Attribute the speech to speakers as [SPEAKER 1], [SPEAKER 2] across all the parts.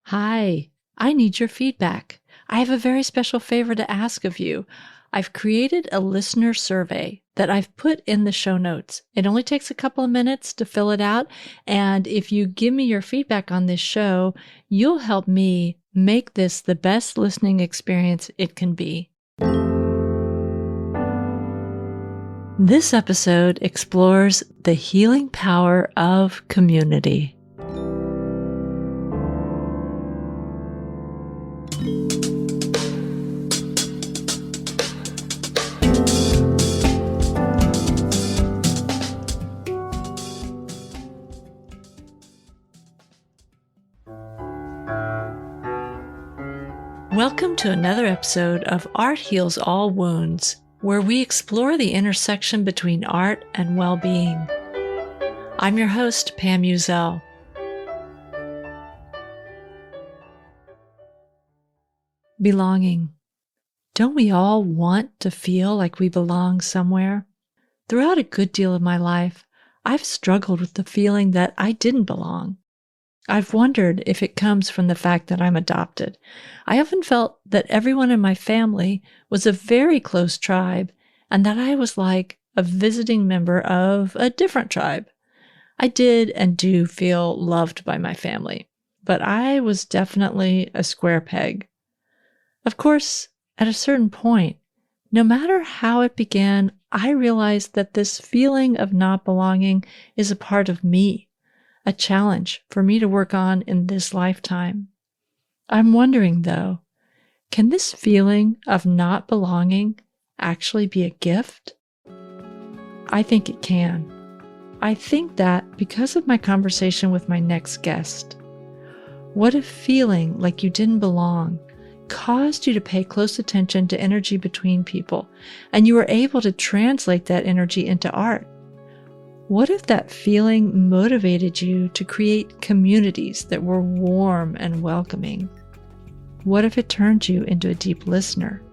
[SPEAKER 1] Hi, I need your feedback. I have a very special favor to ask of you. I've created a listener survey that I've put in the show notes. It only takes a couple of minutes to fill it out. And if you give me your feedback on this show, you'll help me make this the best listening experience it can be. This episode explores the healing power of community. Welcome to another episode of Art Heals All Wounds, where we explore the intersection between art and well-being. I'm your host, Pam Uzel. Belonging. Don't we all want to feel like we belong somewhere? Throughout a good deal of my life, I've struggled with the feeling that I didn't belong. I've wondered if it comes from the fact that I'm adopted. I often felt that everyone in my family was a very close tribe and that I was like a visiting member of a different tribe. I did and do feel loved by my family, but I was definitely a square peg. Of course, at a certain point, no matter how it began, I realized that this feeling of not belonging is a part of me. A challenge for me to work on in this lifetime. I'm wondering, though, can this feeling of not belonging actually be a gift? I think it can. I think that because of my conversation with my next guest. What if feeling like you didn't belong caused you to pay close attention to energy between people, and you were able to translate that energy into art? What if that feeling motivated you to create communities that were warm and welcoming? What if it turned you into a deep listener?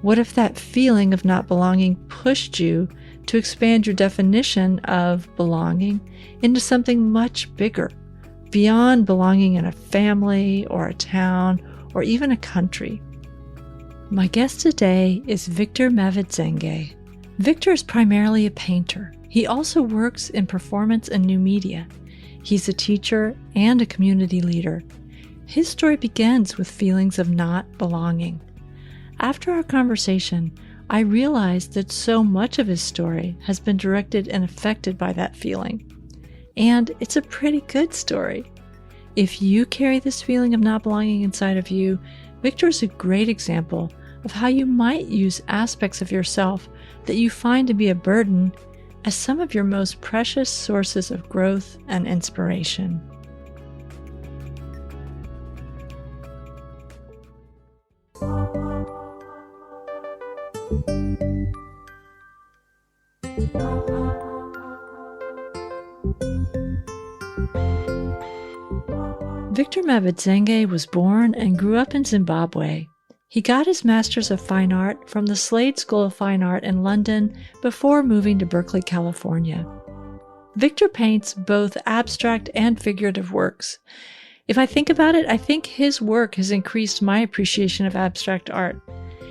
[SPEAKER 1] What if that feeling of not belonging pushed you to expand your definition of belonging into something much bigger, beyond belonging in a family or a town or even a country? My guest today is Victor Mavedzenge. Victor is primarily a painter. He also works in performance and new media. He's a teacher and a community leader. His story begins with feelings of not belonging. After our conversation, I realized that so much of his story has been directed and affected by that feeling. And it's a pretty good story. If you carry this feeling of not belonging inside of you, Victor is a great example of how you might use aspects of yourself that you find to be a burden as some of your most precious sources of growth and inspiration. Victor Mavedzenge was born and grew up in Zimbabwe. He got his Master's of Fine Art from the Slade School of Fine Art in London before moving to Berkeley, California. Victor paints both abstract and figurative works. If I think about it, I think his work has increased my appreciation of abstract art.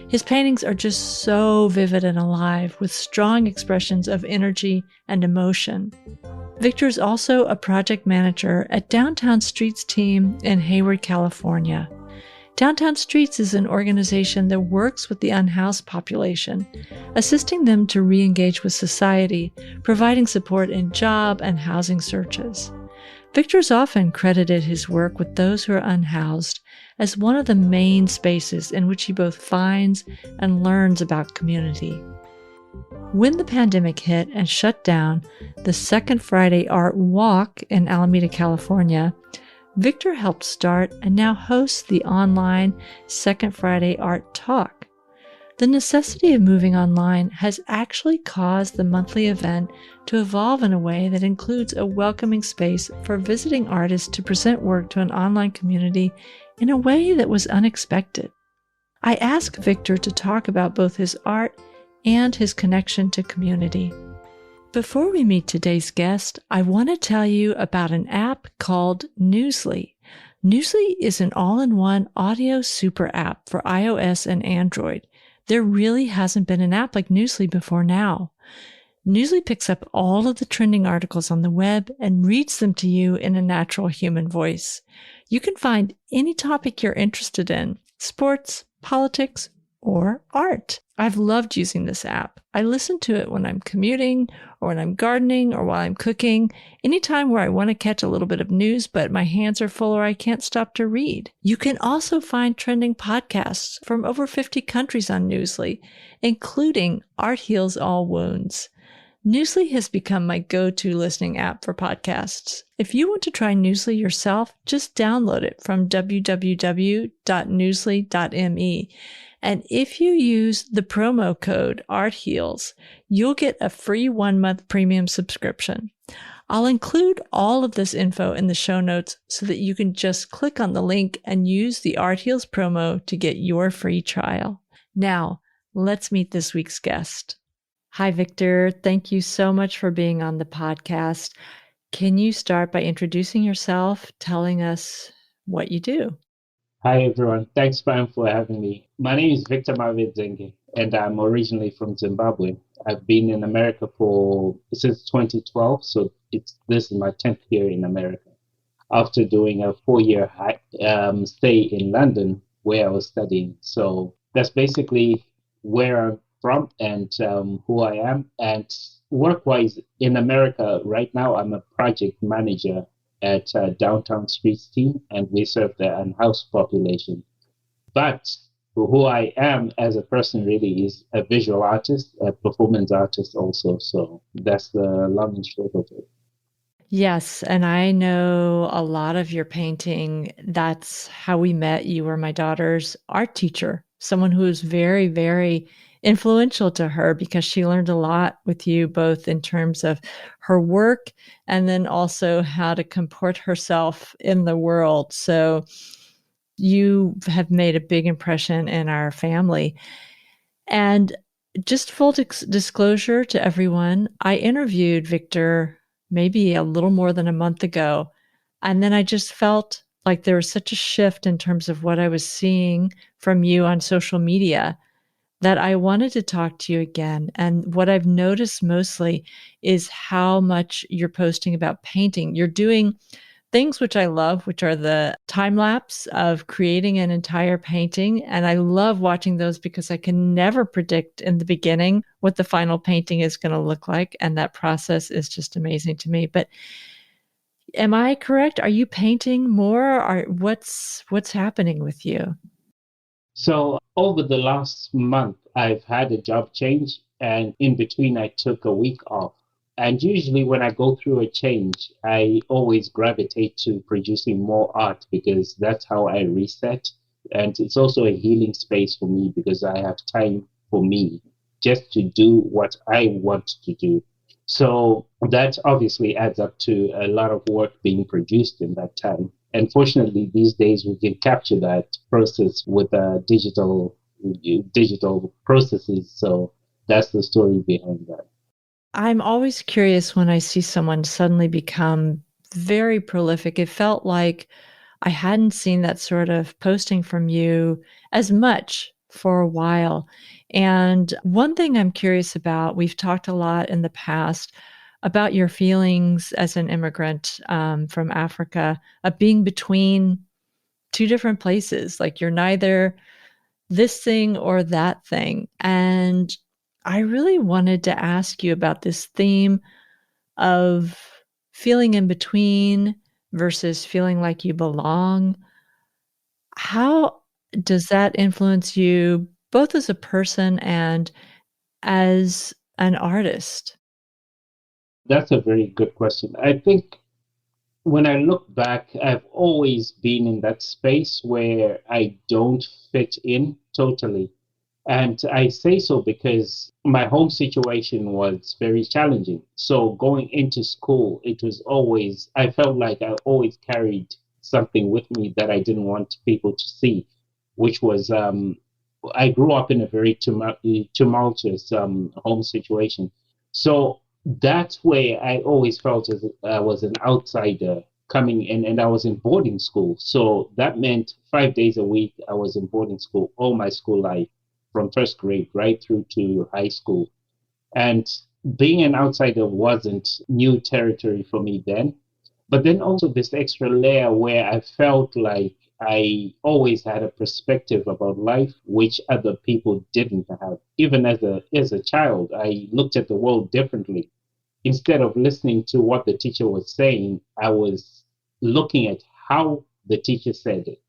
[SPEAKER 1] His paintings are just so vivid and alive, with strong expressions of energy and emotion. Victor is also a project manager at Downtown Streets team in Hayward, California. Downtown Streets is an organization that works with the unhoused population, assisting them to re-engage with society, providing support in job and housing searches. Victor's often credited his work with those who are unhoused as one of the main spaces in which he both finds and learns about community. When the pandemic hit and shut down the Second Friday Art Walk in Alameda, California, Victor helped start and now hosts the online Second Friday Art Talk. The necessity of moving online has actually caused the monthly event to evolve in a way that includes a welcoming space for visiting artists to present work to an online community in a way that was unexpected. I asked Victor to talk about both his art and his connection to community. Before we meet today's guest, I want to tell you about an app called Newsly. Newsly is an all-in-one audio super app for iOS and Android. There really hasn't been an app like Newsly before now. Newsly picks up all of the trending articles on the web and reads them to you in a natural human voice. You can find any topic you're interested in: sports, politics, or art. I've loved using this app. I listen to it when I'm commuting or when I'm gardening or while I'm cooking, anytime where I want to catch a little bit of news, but my hands are full or I can't stop to read. You can also find trending podcasts from over 50 countries on Newsly, including Art Heals All Wounds. Newsly has become my go-to listening app for podcasts. If you want to try Newsly yourself, just download it from www.newsly.me. And if you use the promo code ARTHEALS, you'll get a free 1-month premium subscription. I'll include all of this info in the show notes so that you can just click on the link and use the Art Heals promo to get your free trial. Now, let's meet this week's guest. Hi, Victor. Thank you so much for being on the podcast. Can you start by introducing yourself, telling us what you do?
[SPEAKER 2] Hi, everyone. Thanks, Pam, for having me. My name is Victor Mavedzenge, and I'm originally from Zimbabwe. I've been in America since 2012, so this is my 10th year in America. After doing a 4-year stay in London, where I was studying. So that's basically where I'm from and who I am. And work-wise, in America right now, I'm a project manager at Downtown Streets team, and we serve the unhoused population. But who I am as a person really is a visual artist, a performance artist also. So that's the long and short of it.
[SPEAKER 1] Yes, and I know a lot of your painting. That's how we met. You were my daughter's art teacher, someone who was very, very influential to her because she learned a lot with you, both in terms of her work and then also how to comport herself in the world. So you have made a big impression in our family. And just full disclosure to everyone, I interviewed Victor maybe a little more than a month ago. And then I just felt like there was such a shift in terms of what I was seeing from you on social media that I wanted to talk to you again. And what I've noticed mostly is how much you're posting about painting. You're doing things which I love, which are the time lapse of creating an entire painting. And I love watching those because I can never predict in the beginning what the final painting is going to look like. And that process is just amazing to me. But am I correct? Are you painting more, or what's happening with you?
[SPEAKER 2] So over the last month, I've had a job change, and in between, I took a week off. And usually, when I go through a change, I always gravitate to producing more art because that's how I reset. And it's also a healing space for me because I have time for me just to do what I want to do. So that obviously adds up to a lot of work being produced in that time. And fortunately, these days we can capture that process with digital processes. So that's the story behind that.
[SPEAKER 1] I'm always curious when I see someone suddenly become very prolific. It felt like I hadn't seen that sort of posting from you as much for a while. And one thing I'm curious about, we've talked a lot in the past about your feelings as an immigrant from Africa, of being between two different places. Like you're neither this thing or that thing. And I really wanted to ask you about this theme of feeling in between versus feeling like you belong. How does that influence you both as a person and as an artist?
[SPEAKER 2] That's a very good question. I think when I look back, I've always been in that space where I don't fit in totally. And I say so because my home situation was very challenging. So going into school, I felt like I always carried something with me that I didn't want people to see, which was I grew up in a very tumultuous home situation. So that's where I always felt as I was an outsider coming in, and I was in boarding school. So that meant 5 days a week I was in boarding school all my school life, from first grade right through to high school. And being an outsider wasn't new territory for me then. But then also this extra layer where I felt like I always had a perspective about life which other people didn't have. Even as a child, I looked at the world differently. Instead of listening to what the teacher was saying, I was looking at how the teacher said it.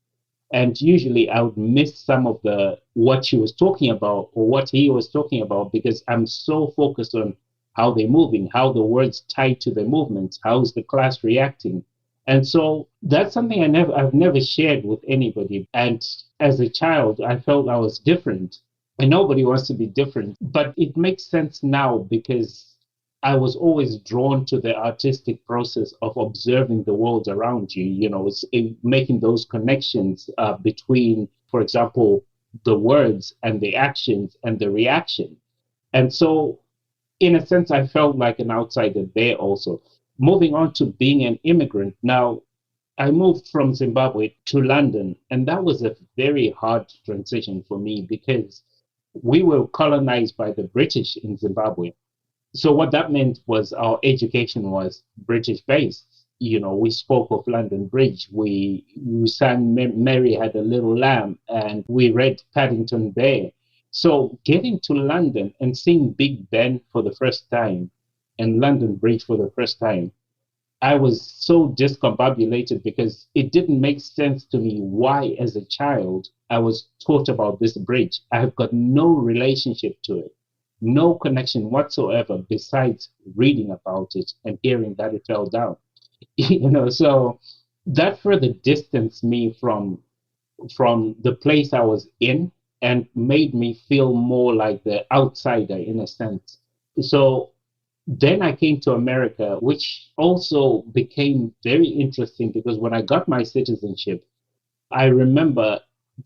[SPEAKER 2] And usually I would miss some of the what she was talking about or what he was talking about because I'm so focused on how they're moving, how the words tie to the movements, how's the class reacting. And so that's something I've never shared with anybody. And as a child, I felt I was different. And nobody wants to be different. But it makes sense now because I was always drawn to the artistic process of observing the world around you, making those connections between, for example, the words and the actions and the reaction. And so, in a sense, I felt like an outsider there also. Moving on to being an immigrant. Now, I moved from Zimbabwe to London, and that was a very hard transition for me because we were colonized by the British in Zimbabwe. So what that meant was our education was British based. We spoke of London Bridge. We sang Mary Had a Little Lamb, and we read Paddington Bear. So getting to London and seeing Big Ben for the first time and London Bridge for the first time, I was so discombobulated because it didn't make sense to me why, as a child, I was taught about this bridge. I have got no relationship to it, no connection whatsoever besides reading about it and hearing that it fell down. So that further distanced me from the place I was in and made me feel more like the outsider in a sense. So then I came to America, which also became very interesting because when I got my citizenship, I remember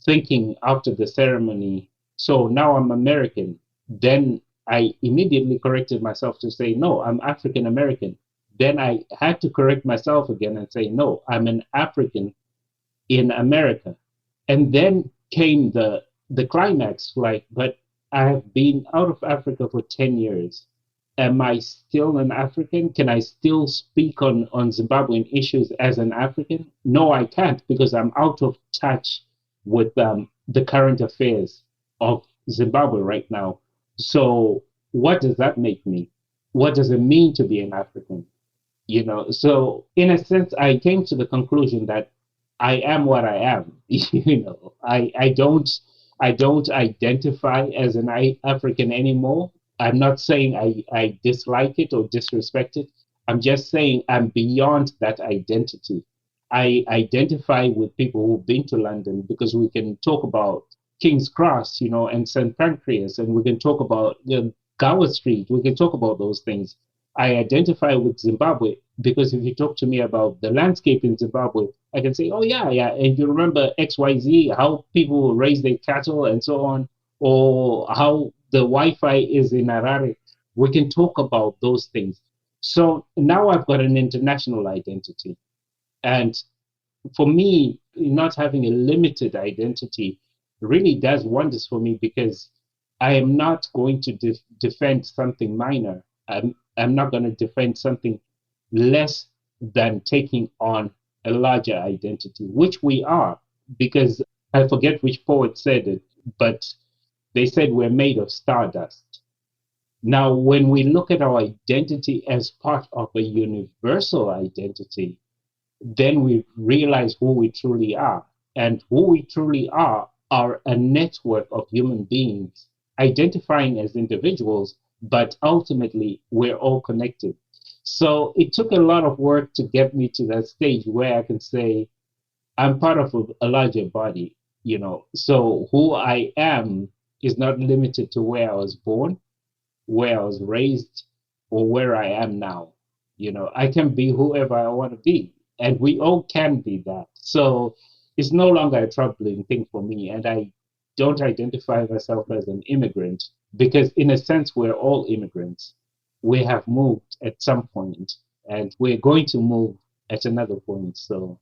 [SPEAKER 2] thinking after the ceremony, so now I'm American. Then I immediately corrected myself to say, no, I'm African American. Then I had to correct myself again and say, no, I'm an African in America. And then came the climax, like, but I have been out of Africa for 10 years. Am I still an African? Can I still speak on Zimbabwean issues as an African? No, I can't because I'm out of touch with the current affairs of Zimbabwe right now. So, what does that make me? What does it mean to be an African? So in a sense, I came to the conclusion that I am what I am. I don't identify as an African anymore. I'm not saying I dislike it or disrespect it. I'm just saying I'm beyond that identity. I identify with people who've been to London because we can talk about King's Cross, and St. Pancras, and we can talk about Gower Street. We can talk about those things. I identify with Zimbabwe because if you talk to me about the landscape in Zimbabwe, I can say, oh, yeah, yeah. And you remember XYZ, how people raise their cattle and so on, or how the Wi Fi is in Harare. We can talk about those things. So now I've got an international identity. And for me, not having a limited identity really does wonders for me because I am not going to defend something minor. I'm not going to defend something less than taking on a larger identity, which we are, because I forget which poet said it, but they said we're made of stardust. Now, when we look at our identity as part of a universal identity, then we realize who we truly are. And who we truly are a network of human beings identifying as individuals, but ultimately we're all connected. So it took a lot of work to get me to that stage where I can say I'm part of a larger body. So who I am is not limited to where I was born, where I was raised, or where I am now. I can be whoever I want to be, and we all can be that. So it's no longer a troubling thing for me, and I don't identify myself as an immigrant because, in a sense, we're all immigrants. We have moved at some point, and we're going to move at another point. So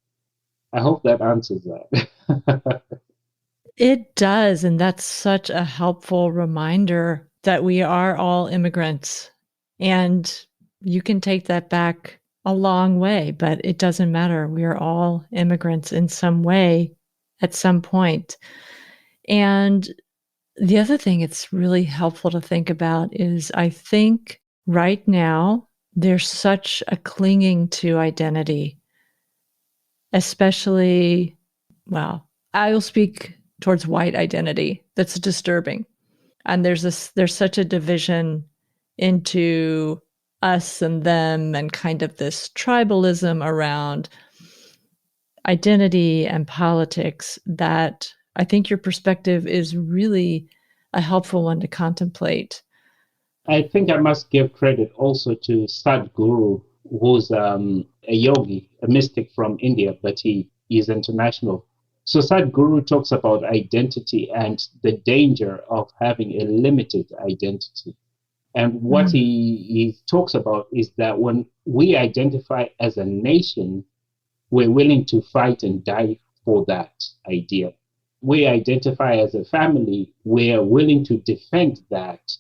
[SPEAKER 2] I hope that answers that.
[SPEAKER 1] It does, and that's such a helpful reminder that we are all immigrants, and you can take that back a long way, but it doesn't matter. We are all immigrants in some way at some point. And the other thing it's really helpful to think about is I think right now there's such a clinging to identity, especially, well, I will speak towards white identity that's disturbing. And there's such a division into us and them and kind of this tribalism around identity and politics that I think your perspective is really a helpful one to contemplate.
[SPEAKER 2] I think I must give credit also to Sadhguru, who's a yogi, a mystic from India, but he is international. So Sadhguru talks about identity and the danger of having a limited identity. And what
[SPEAKER 1] Mm.
[SPEAKER 2] he talks about is that when we identify as a nation, we're willing to fight and die for that idea. We identify as a family, we're willing to defend that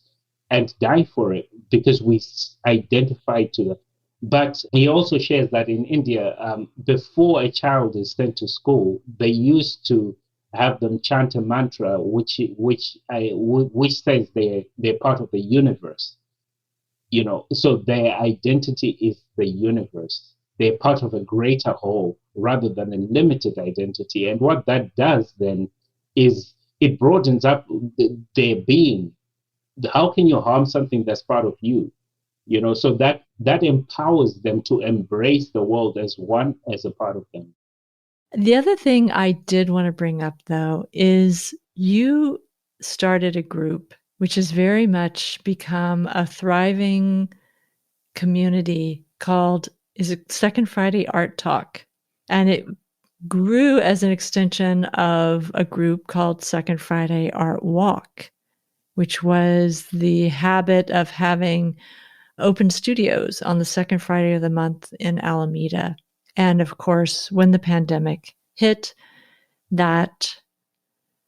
[SPEAKER 2] and die for it because we identify to that. But he also shares that in India, before a child is sent to school, they used to have them chant a mantra, which says they're part of the universe. So their identity is the universe. They're part of a greater whole rather than a limited identity. And what that does then is it broadens up their being. How can you harm something that's part of you? So that empowers them to embrace the world as one, as a part of them.
[SPEAKER 1] The other thing I did want to bring up, though, is you started a group which has very much become a thriving community called, is it Second Friday Art Talk? And it grew as an extension of a group called Second Friday Art Walk, which was the habit of having open studios on the second Friday of the month in Alameda. And of course, when the pandemic hit, that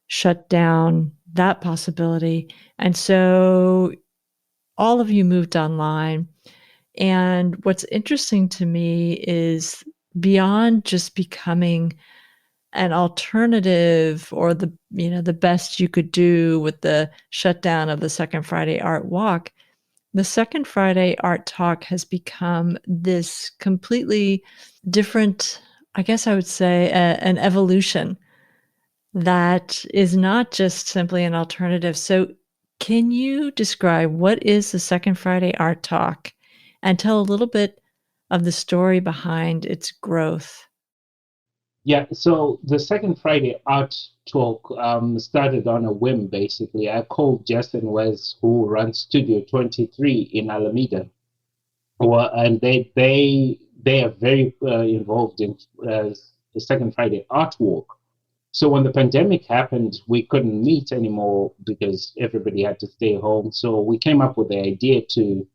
[SPEAKER 1] shut down that possibility. And so all of you moved online. And what's interesting to me is beyond just becoming an alternative or the best you could do with the shutdown of the Second Friday Art Walk, the Second Friday Art Talk has become this completely different, I guess I would say, an evolution that is not just simply an alternative. So, can you describe what is the Second Friday Art Talk and tell a little bit of the story behind its growth?
[SPEAKER 2] Yeah, so the second Friday art talk started on a whim, basically. I called Jess and Wes, who run Studio 23 in Alameda. Well, and they are very involved in the second Friday art walk. So when the pandemic happened, we couldn't meet anymore because everybody had to stay home. So we came up with the idea to,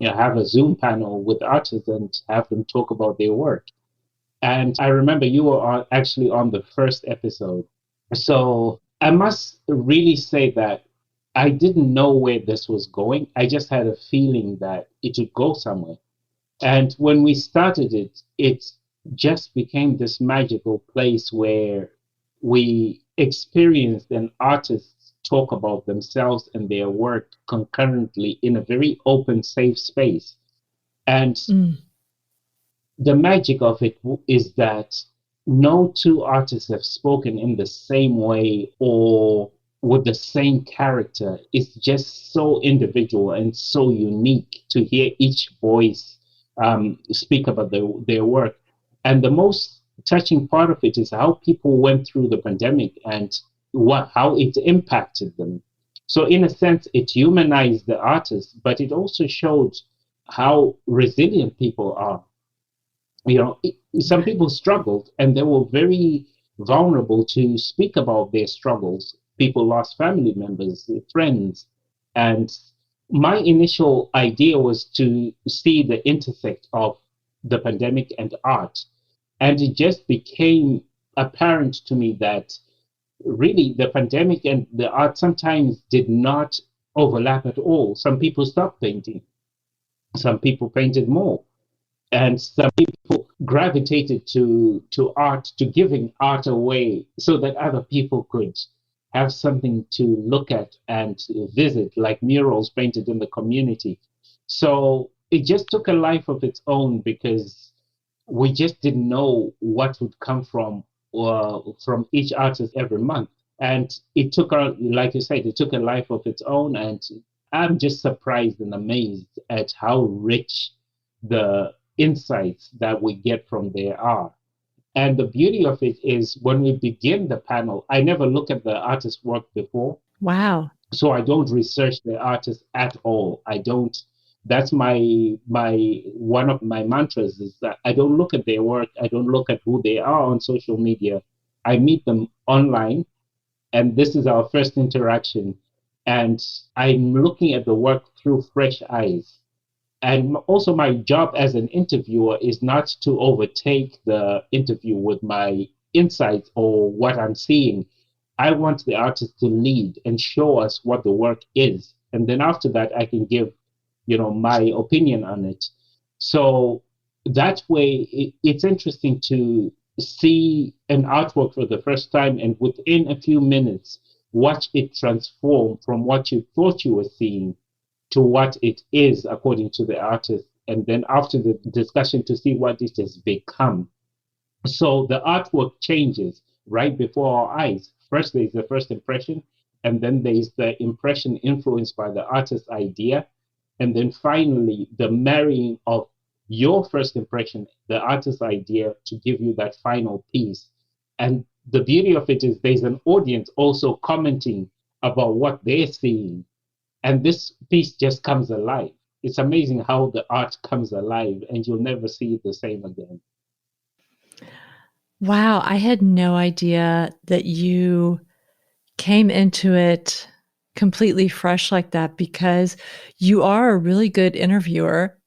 [SPEAKER 2] have a Zoom panel with artists and have them talk about their work. And I remember you were actually on the first episode. So I must really say that I didn't know where this was going. I just had a feeling that it would go somewhere. And when we started it, it just became this magical place where we experienced and artists talk about themselves and their work concurrently in a very open, safe space. And
[SPEAKER 1] Mm.
[SPEAKER 2] the magic of it is that no two artists have spoken in the same way or with the same character. It's just so individual and so unique to hear each voice speak about their work. And the most touching part of it is how people went through the pandemic and how it impacted them. So, in a sense, it humanized the artists, but it also showed how resilient people are. Some people struggled and they were very vulnerable to speak about their struggles. People lost family members, friends. And my initial idea was to see the intersect of the pandemic and art. And it just became apparent to me that really the pandemic and the art sometimes did not overlap at all. Some people stopped painting, some people painted more, and some people gravitated to art, to giving art away so that other people could have something to look at and visit, like murals painted in the community. So it just took a life of its own because we just didn't know what would come from each artist every month. And it took a, like you said, it took a life of its own. And I'm just surprised and amazed at how rich the insights that we get from there are. And the beauty of it is when we begin the panel, I never look at the artist's work before.
[SPEAKER 1] Wow.
[SPEAKER 2] So I don't research the artist at all. I don't. That's my one of my mantras is that I don't look at their work. I don't look at who they are on social media. I meet them online, and this is our first interaction. And I'm looking at the work through fresh eyes. And also, my job as an interviewer is not to overtake the interview with my insights or what I'm seeing. I want the artist to lead and show us what the work is. And then after that, I can give, my opinion on it. So that way, it's interesting to see an artwork for the first time and within a few minutes, watch it transform from what you thought you were seeing to what it is according to the artist, and then after the discussion to see what it has become. So the artwork changes right before our eyes. First, there's the first impression, and then there's the impression influenced by the artist's idea, and then finally the marrying of your first impression, the artist's idea, to give you that final piece. And the beauty of it is there's an audience also commenting about what they're seeing, and this piece just comes alive. It's amazing how the art comes alive and you'll never see it the same again.
[SPEAKER 1] Wow, I had no idea that you came into it completely fresh like that, because you are a really good interviewer,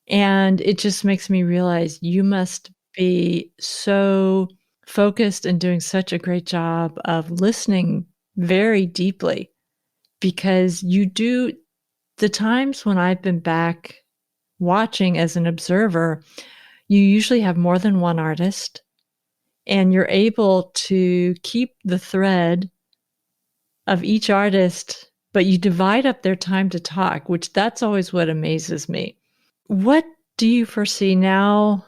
[SPEAKER 1] and it just makes me realize you must be so focused and doing such a great job of listening very deeply, because you do. The times when I've been back watching as an observer, you usually have more than one artist, and you're able to keep the thread of each artist, but you divide up their time to talk, which that's always what amazes me. What do you foresee now?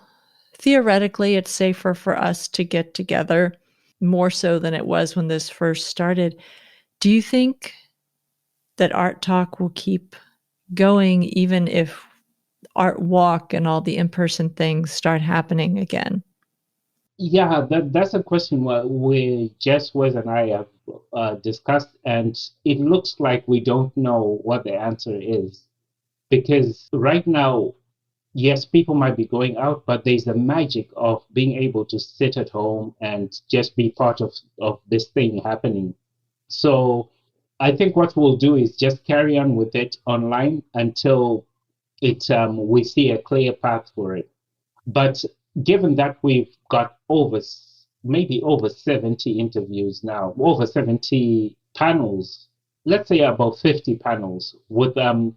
[SPEAKER 1] Theoretically, it's safer for us to get together more so than it was when this first started. Do you think that Art Talk will keep going even if Art Walk and all the in-person things start happening again?
[SPEAKER 2] Yeah, that's a question we Jess Wes and I have discussed, and it looks like we don't know what the answer is because right now, yes, people might be going out, but there's the magic of being able to sit at home and just be part of this thing happening. So I think what we'll do is just carry on with it online until we see a clear path for it. But given that we've got maybe over 70 interviews now, over 70 panels, let's say about 50 panels with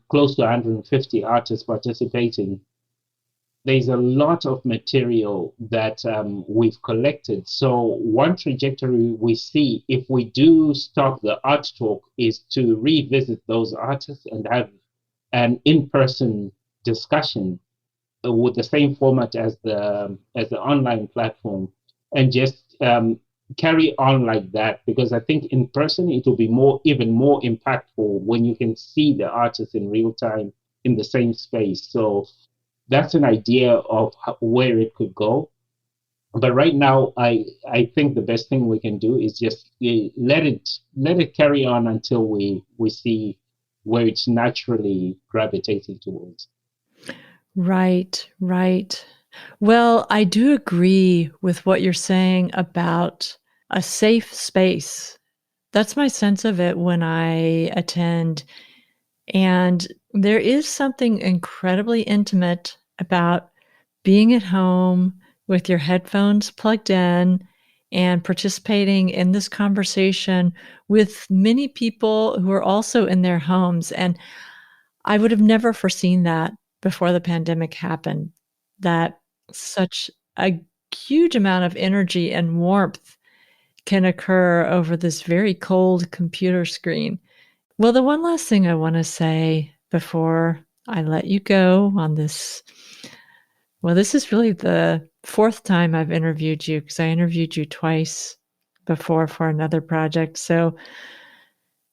[SPEAKER 2] close to 150 artists participating, there's a lot of material that we've collected. So one trajectory we see if we do stop the art talk is to revisit those artists and have an in-person discussion with the same format as the online platform, and just carry on like that. Because I think in person it will be even more impactful when you can see the artist in real time in the same space. So that's an idea of where it could go. But right now, I think the best thing we can do is just let it carry on until we see where it's naturally gravitating towards.
[SPEAKER 1] Right, right. Well, I do agree with what you're saying about a safe space. That's my sense of it when I attend. And there is something incredibly intimate about being at home with your headphones plugged in and participating in this conversation with many people who are also in their homes. And I would have never foreseen that before the pandemic happened, that such a huge amount of energy and warmth can occur over this very cold computer screen. Well, the one last thing I want to say before I let you go on this, well, this is really the fourth time I've interviewed you because I interviewed you twice before for another project. So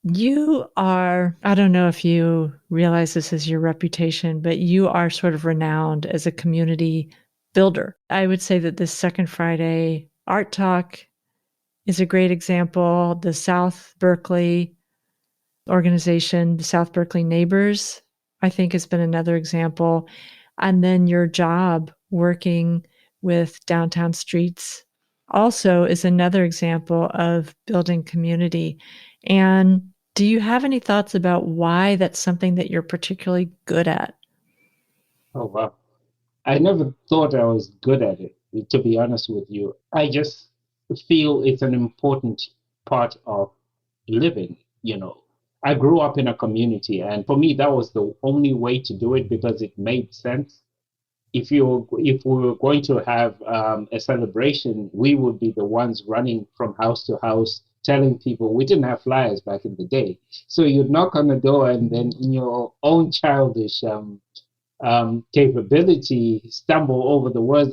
[SPEAKER 1] you are, I don't know if you realize this is your reputation, but you are sort of renowned as a community builder. I would say that this Second Friday Art Talk is a great example. The South Berkeley organization, the South Berkeley Neighbors, I think has been another example. And then your job working with Downtown Streets also is another example of building community. And do you have any thoughts about why that's something that you're particularly good at?
[SPEAKER 2] Oh, wow. I never thought I was good at it, to be honest with you. I just feel it's an important part of living, you know. I grew up in a community, and for me, that was the only way to do it because it made sense. If we were going to have a celebration, we would be the ones running from house to house, telling people we didn't have flyers back in the day. So you'd knock on the door, and then in your own childish capability stumble over the words.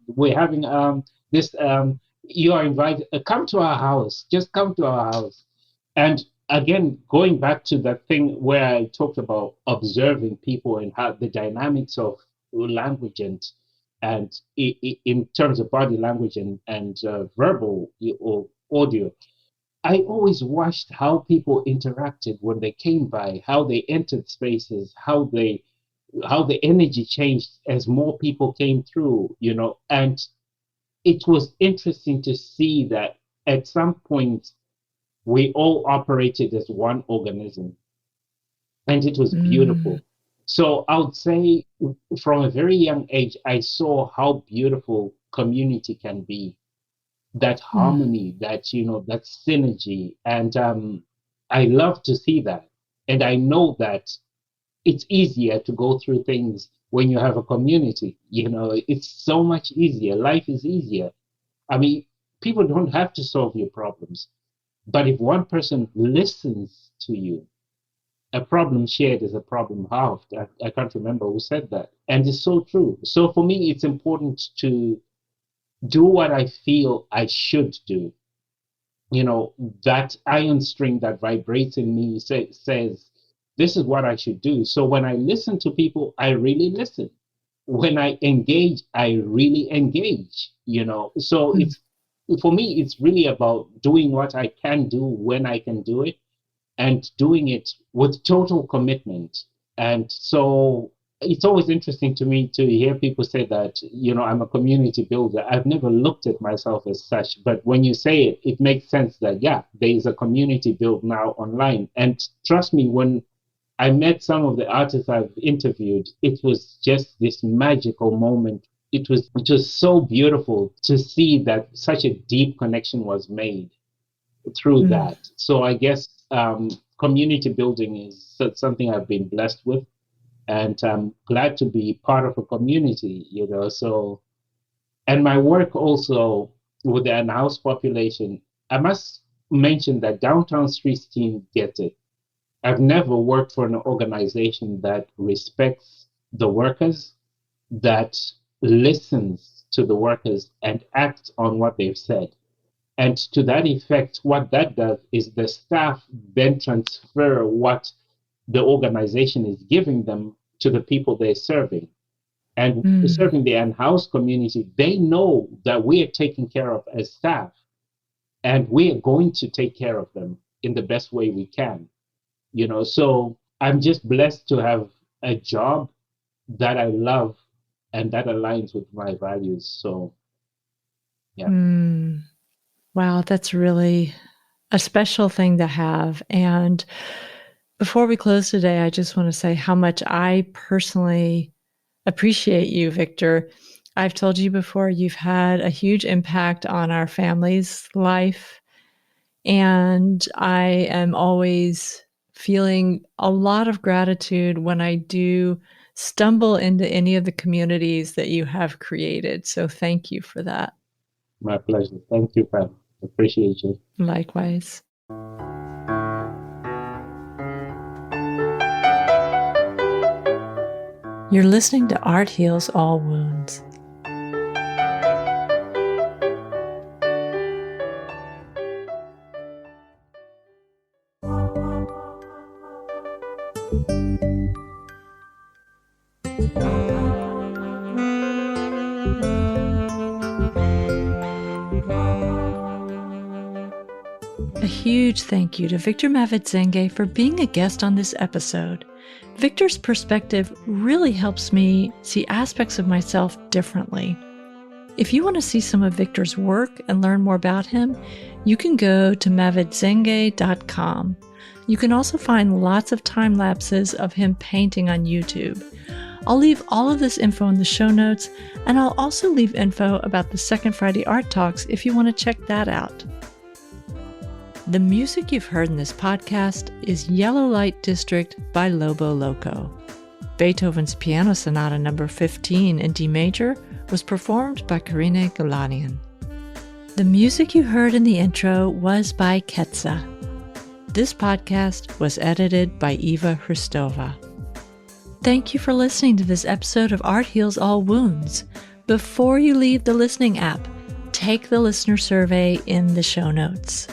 [SPEAKER 2] We're having this. You are invited. Come to our house. Just come to our house. And again, going back to that thing where I talked about observing people and how the dynamics of language and in terms of body language and verbal or audio. I always watched how people interacted when they came by, how they entered spaces, how the energy changed as more people came through, you know, and it was interesting to see that at some point we all operated as one organism, and it was
[SPEAKER 1] Mm,
[SPEAKER 2] beautiful. So I would say from a very young age, I saw how beautiful community can be, that
[SPEAKER 1] mm,
[SPEAKER 2] harmony, that, you know, that synergy. And I love to see that. And I know that it's easier to go through things when you have a community. You know, it's so much easier. Life is easier. I mean, people don't have to solve your problems, but if one person listens to you, a problem shared is a problem halved. I can't remember who said that. And it's so true. So for me, it's important to do what I feel I should do. You know, that iron string that vibrates in me says, this is what I should do. So when I listen to people, I really listen. When I engage, I really engage, you know. So
[SPEAKER 1] mm,
[SPEAKER 2] for me, it's really about doing what I can do when I can do it and doing it with total commitment. And so it's always interesting to me to hear people say that, you know, I'm a community builder. I've never looked at myself as such, but when you say it, it makes sense that, yeah, there is a community built now online. And trust me, when I met some of the artists I've interviewed, it was just this magical moment. It was so beautiful to see that such a deep connection was made through
[SPEAKER 1] mm,
[SPEAKER 2] that. So I guess community building is something I've been blessed with, and I'm glad to be part of a community. You know, so and my work also with the unhoused population. I must mention that Downtown Streets team gets it. I've never worked for an organization that respects the workers, that listens to the workers and acts on what they've said. And to that effect, what that does is the staff then transfer what the organization is giving them to the people they're serving. And
[SPEAKER 1] mm,
[SPEAKER 2] serving the unhoused community, they know that we are taken care of as staff, and we are going to take care of them in the best way we can. You know, so I'm just blessed to have a job that I love and that aligns with my values. So yeah.
[SPEAKER 1] mm. Wow, that's really a special thing to have. And before we close today, I just want to say how much I personally appreciate you, Victor. I've told you before, you've had a huge impact on our family's life. And I am always feeling a lot of gratitude when I do stumble into any of the communities that you have created. So thank you for that.
[SPEAKER 2] My pleasure. Thank you, Pam. Appreciate you.
[SPEAKER 1] Likewise. You're listening to Art Heals All Wounds. A huge thank you to Victor Mavedzenge for being a guest on this episode. Victor's perspective really helps me see aspects of myself differently. If you want to see some of Victor's work and learn more about him, you can go to mavedzenge.com. You can also find lots of time lapses of him painting on YouTube. I'll leave all of this info in the show notes, and I'll also leave info about the Second Friday Art Talks if you want to check that out. The music you've heard in this podcast is Yellow Light District by Lobo Loco. Beethoven's Piano Sonata No. 15 in D major was performed by Karina Galanian. The music you heard in the intro was by Ketsa. This podcast was edited by Eva Hristova. Thank you for listening to this episode of Art Heals All Wounds. Before you leave the listening app, take the listener survey in the show notes.